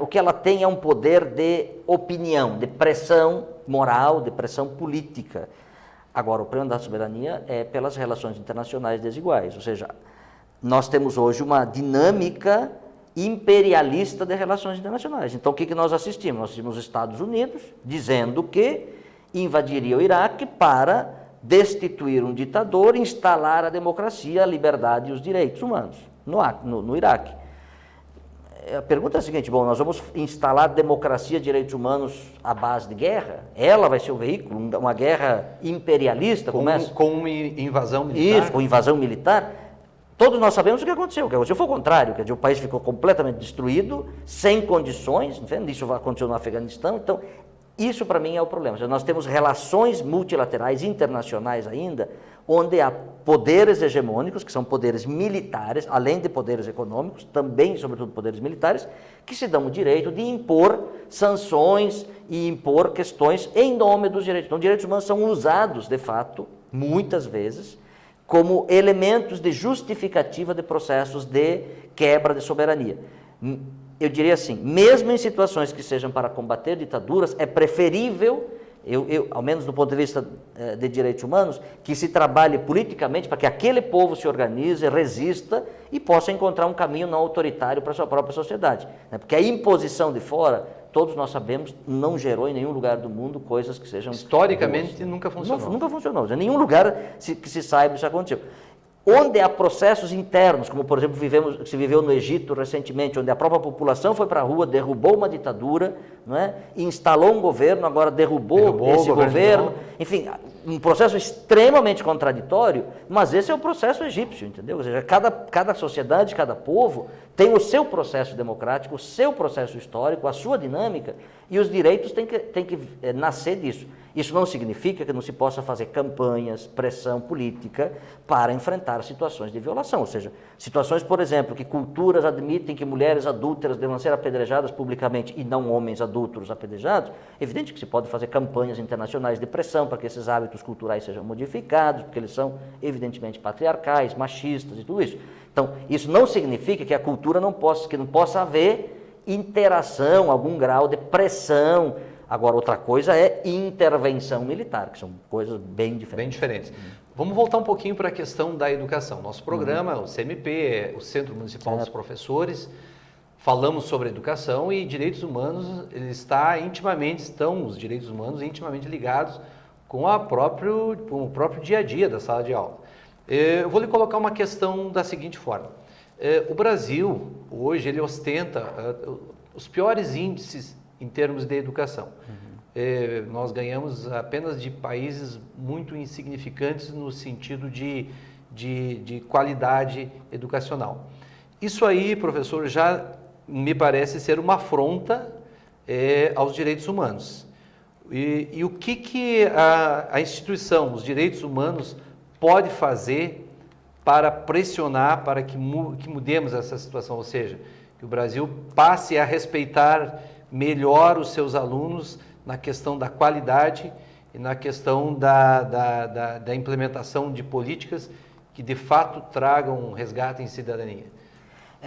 o que ela tem é um poder de opinião, de pressão moral, de pressão política. Agora, o problema da soberania é pelas relações internacionais desiguais, ou seja, nós temos hoje uma dinâmica imperialista de relações internacionais. Então, o que nós assistimos? Nós assistimos os Estados Unidos dizendo que invadiria o Iraque para destituir um ditador e instalar a democracia, a liberdade e os direitos humanos no Iraque. A pergunta é a seguinte, bom, nós vamos instalar democracia e direitos humanos à base de guerra? Ela vai ser o veículo, uma guerra imperialista? Com uma invasão militar? Isso, com invasão militar. Todos nós sabemos o que aconteceu. O que aconteceu foi o contrário, quer dizer, o país ficou completamente destruído, sem condições, isso aconteceu no Afeganistão, então isso para mim é o problema. Nós temos relações multilaterais, internacionais ainda, onde há poderes hegemônicos, que são poderes militares, além de poderes econômicos, também, sobretudo, poderes militares, que se dão o direito de impor sanções e impor questões em nome dos direitos. Então, direitos humanos são usados, de fato, muitas vezes, como elementos de justificativa de processos de quebra de soberania. Eu diria assim, mesmo em situações que sejam para combater ditaduras, é preferível, ao menos do ponto de vista de direitos humanos, que se trabalhe politicamente para que aquele povo se organize, resista e possa encontrar um caminho não autoritário para a sua própria sociedade. Porque a imposição de fora, todos nós sabemos, não gerou em nenhum lugar do mundo coisas que sejam... Historicamente nunca funcionou. Nunca funcionou. Em nenhum lugar que se saiba isso aconteceu. Onde há processos internos, como por exemplo se viveu no Egito recentemente, onde a própria população foi para a rua, derrubou uma ditadura, não é? Instalou um governo, agora derrubou esse governo. Enfim, um processo extremamente contraditório, mas esse é o processo egípcio, entendeu? Ou seja, cada sociedade, cada povo tem o seu processo democrático, o seu processo histórico, a sua dinâmica, e os direitos têm que nascer disso. Isso não significa que não se possa fazer campanhas, pressão política para enfrentar situações de violação, ou seja, situações, por exemplo, que culturas admitem que mulheres adúlteras devam ser apedrejadas publicamente e não homens adúlteros apedrejados. É evidente que se pode fazer campanhas internacionais de pressão para que esses hábitos culturais sejam modificados, porque eles são evidentemente patriarcais, machistas e tudo isso. Então, isso não significa que a cultura não possa haver interação, algum grau de pressão. Agora, outra coisa é intervenção militar, que são coisas bem diferentes. Bem diferentes. Vamos voltar um pouquinho para a questão da educação. Nosso programa, o CMP, o Centro Municipal dos Professores, falamos sobre educação e direitos humanos, estão os direitos humanos intimamente ligados com o próprio dia a dia da sala de aula. Eu vou lhe colocar uma questão da seguinte forma. O Brasil, hoje, ele ostenta os piores índices em termos de educação. Nós ganhamos apenas de países muito insignificantes no sentido de qualidade educacional. Isso aí, professor, já me parece ser uma afronta aos direitos humanos. E o que a instituição, os direitos humanos, pode fazer para pressionar, para que mudemos essa situação, ou seja, que o Brasil passe a respeitar melhor os seus alunos na questão da qualidade e na questão da implementação de políticas que de fato tragam um resgate em cidadania.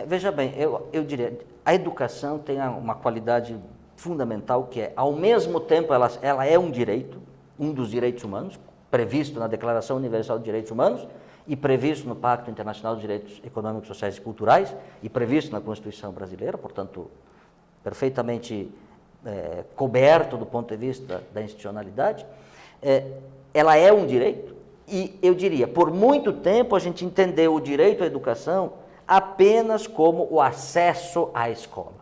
Veja bem, eu diria, a educação tem uma qualidade fundamental que é, ao mesmo tempo, ela é um direito, um dos direitos humanos, previsto na Declaração Universal de Direitos Humanos e previsto no Pacto Internacional dos Direitos Econômicos, Sociais e Culturais e previsto na Constituição Brasileira, portanto, perfeitamente coberto do ponto de vista da institucionalidade. Ela é um direito e, eu diria, por muito tempo a gente entendeu o direito à educação apenas como o acesso à escola.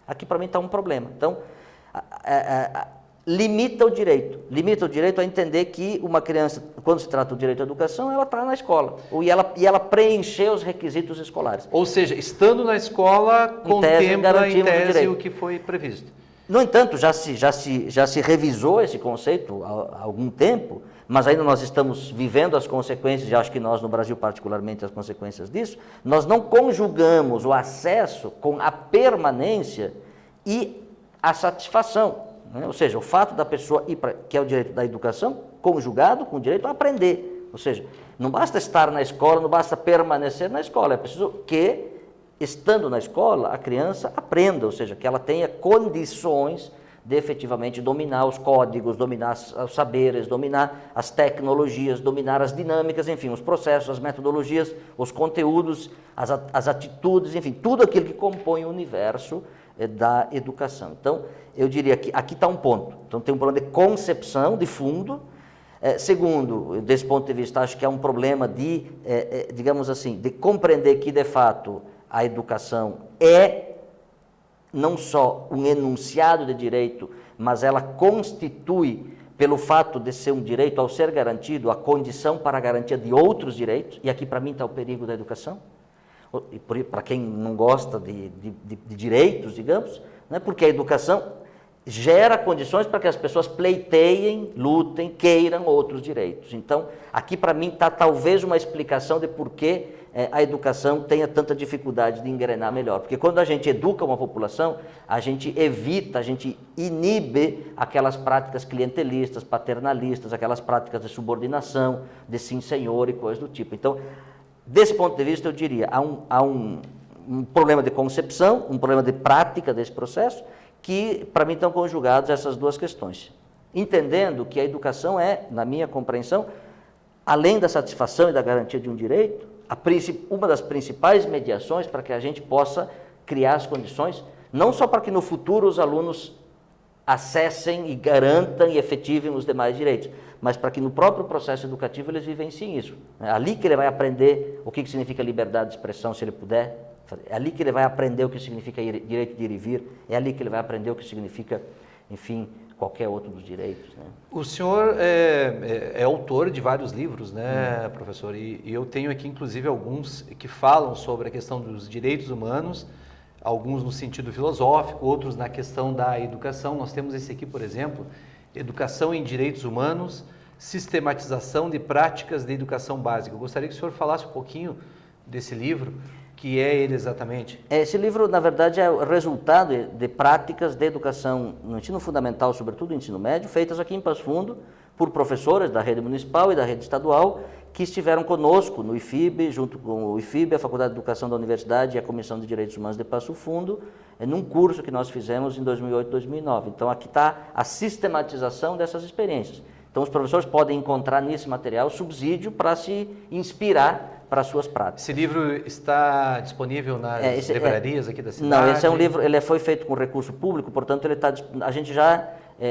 Aqui, para mim, está um problema. Então, limita o direito a entender que uma criança, quando se trata do direito à educação, ela está na escola, e ela preencher os requisitos escolares. Ou seja, estando na escola, contempla em tese o que foi previsto. No entanto, já se revisou esse conceito há algum tempo, mas ainda nós estamos vivendo as consequências, e acho que nós no Brasil particularmente as consequências disso. Nós não conjugamos o acesso com a permanência e a satisfação, né? Ou seja, o fato da pessoa ir para, que é o direito da educação, conjugado com o direito a aprender. Ou seja, não basta estar na escola, não basta permanecer na escola, é preciso que estando na escola, a criança aprenda, ou seja, que ela tenha condições de efetivamente dominar os códigos, dominar os saberes, dominar as tecnologias, dominar as dinâmicas, enfim, os processos, as metodologias, os conteúdos, as atitudes, enfim, tudo aquilo que compõe o universo da educação. Então, eu diria que aqui está um ponto. Então, tem um problema de concepção, de fundo. Segundo, desse ponto de vista, acho que é um problema de, digamos assim, de compreender que, de fato, a educação é não só um enunciado de direito, mas ela constitui, pelo fato de ser um direito, ao ser garantido, a condição para a garantia de outros direitos, e aqui para mim está o perigo da educação, e para quem não gosta de direitos, digamos, né, porque a educação gera condições para que as pessoas pleiteiem, lutem, queiram outros direitos. Então, aqui para mim está talvez uma explicação de por que a educação tenha tanta dificuldade de engrenar melhor. Porque quando a gente educa uma população, a gente evita, a gente inibe aquelas práticas clientelistas, paternalistas, aquelas práticas de subordinação, de sim senhor e coisas do tipo. Então, desse ponto de vista, eu diria, há um problema de concepção, um problema de prática desse processo, que para mim estão conjugados essas duas questões. Entendendo que a educação é, na minha compreensão, além da satisfação e da garantia de um direito, uma das principais mediações para que a gente possa criar as condições, não só para que no futuro os alunos acessem e garantam e efetivem os demais direitos, mas para que no próprio processo educativo eles vivenciem isso. É ali que ele vai aprender o que significa liberdade de expressão, se ele puder. É ali que ele vai aprender o que significa direito de ir e vir. É ali que ele vai aprender o que significa, enfim, qualquer outro dos direitos. Né? O senhor é autor de vários livros, né, professor? E eu tenho aqui, inclusive, alguns que falam sobre a questão dos direitos humanos, alguns no sentido filosófico, outros na questão da educação. Nós temos esse aqui, por exemplo, Educação em Direitos Humanos, Sistematização de Práticas de Educação Básica. Eu gostaria que o senhor falasse um pouquinho desse livro, que é ele exatamente. Esse livro, na verdade, é o resultado de práticas de educação no ensino fundamental, sobretudo no ensino médio, feitas aqui em Passo Fundo por professores da rede municipal e da rede estadual, que estiveram conosco no IFIB, junto com o IFIB, a Faculdade de Educação da Universidade e a Comissão de Direitos Humanos de Passo Fundo, num curso que nós fizemos em 2008 e 2009. Então, aqui está a sistematização dessas experiências. Então, os professores podem encontrar nesse material subsídio para se inspirar para as suas práticas. Esse livro está disponível nas livrarias aqui da cidade? Não, esse é um livro, ele foi feito com recurso público, portanto, a gente já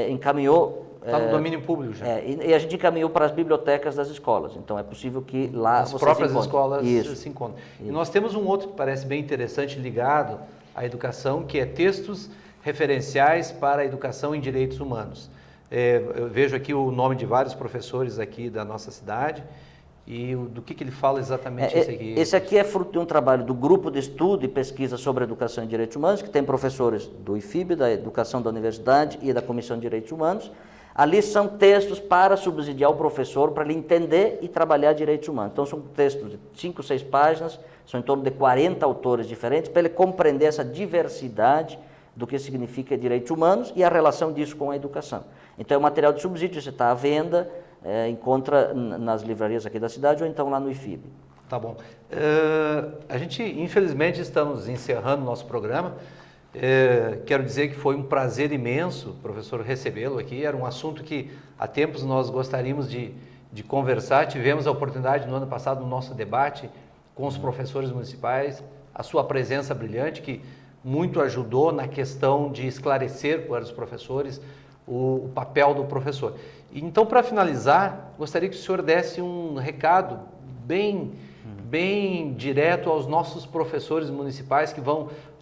encaminhou... Está no domínio público já. E a gente encaminhou para as bibliotecas das escolas, então é possível que lá as próprias escolas se encontrem. E nós temos um outro que parece bem interessante ligado à educação, que é Textos Referenciais para a Educação em Direitos Humanos. Eu vejo aqui o nome de vários professores aqui da nossa cidade. E do que ele fala exatamente esse aqui? Esse aqui é fruto de um trabalho do Grupo de Estudo e Pesquisa sobre Educação e Direitos Humanos, que tem professores do IFIB, da Educação da Universidade e da Comissão de Direitos Humanos. Ali são textos para subsidiar o professor, para ele entender e trabalhar direitos humanos. Então, são textos de 5, 6 páginas, são em torno de 40 autores diferentes, para ele compreender essa diversidade do que significa direitos humanos e a relação disso com a educação. Então, é um material de subsídio, você está à venda, encontra nas livrarias aqui da cidade ou então lá no IFIB. Tá bom. A gente, infelizmente, estamos encerrando o nosso programa. Quero dizer que foi um prazer imenso, professor, recebê-lo aqui. Era um assunto que há tempos nós gostaríamos de conversar. Tivemos a oportunidade no ano passado, no nosso debate com os professores municipais, a sua presença brilhante, que muito ajudou na questão de esclarecer para os professores o papel do professor. Então, para finalizar, gostaria que o senhor desse um recado bem direto aos nossos professores municipais que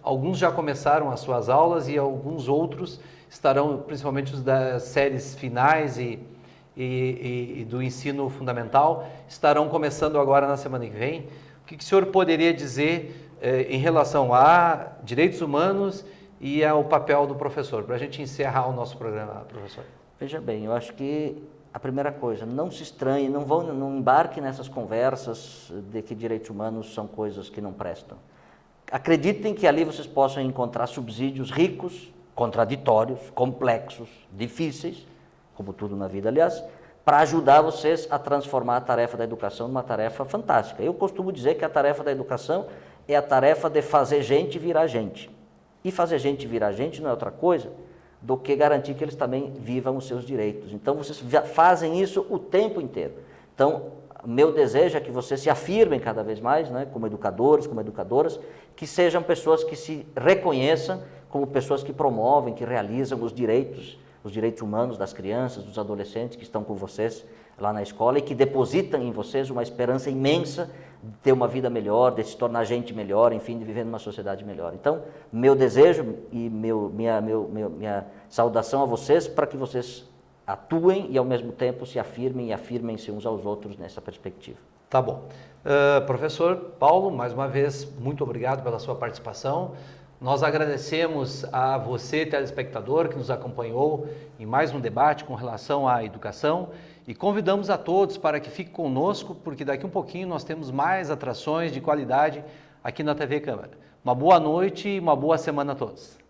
alguns já começaram as suas aulas e alguns outros estarão, principalmente os das séries finais e do ensino fundamental, estarão começando agora na semana que vem. O que o senhor poderia dizer em relação a direitos humanos e ao papel do professor, para a gente encerrar o nosso programa, professor? Veja bem, eu acho que a primeira coisa, não se estranhe, não embarque nessas conversas de que direitos humanos são coisas que não prestam. Acreditem que ali vocês possam encontrar subsídios ricos, contraditórios, complexos, difíceis, como tudo na vida, aliás, para ajudar vocês a transformar a tarefa da educação numa tarefa fantástica. Eu costumo dizer que a tarefa da educação é a tarefa de fazer gente virar gente. E fazer gente virar gente não é outra coisa do que garantir que eles também vivam os seus direitos. Então, vocês fazem isso o tempo inteiro. Então, meu desejo é que vocês se afirmem cada vez mais, né, como educadores, como educadoras, que sejam pessoas que se reconheçam como pessoas que promovem, que realizam os direitos humanos das crianças, dos adolescentes que estão com vocês lá na escola e que depositam em vocês uma esperança imensa de ter uma vida melhor, de se tornar gente melhor, enfim, de viver numa sociedade melhor. Então, meu desejo e minha saudação a vocês para que vocês atuem e, ao mesmo tempo, se afirmem e afirmem-se uns aos outros nessa perspectiva. Tá bom. Professor Paulo, mais uma vez, muito obrigado pela sua participação. Nós agradecemos a você, telespectador, que nos acompanhou em mais um debate com relação à educação e convidamos a todos para que fiquem conosco, porque daqui um pouquinho nós temos mais atrações de qualidade aqui na TV Câmara. Uma boa noite e uma boa semana a todos.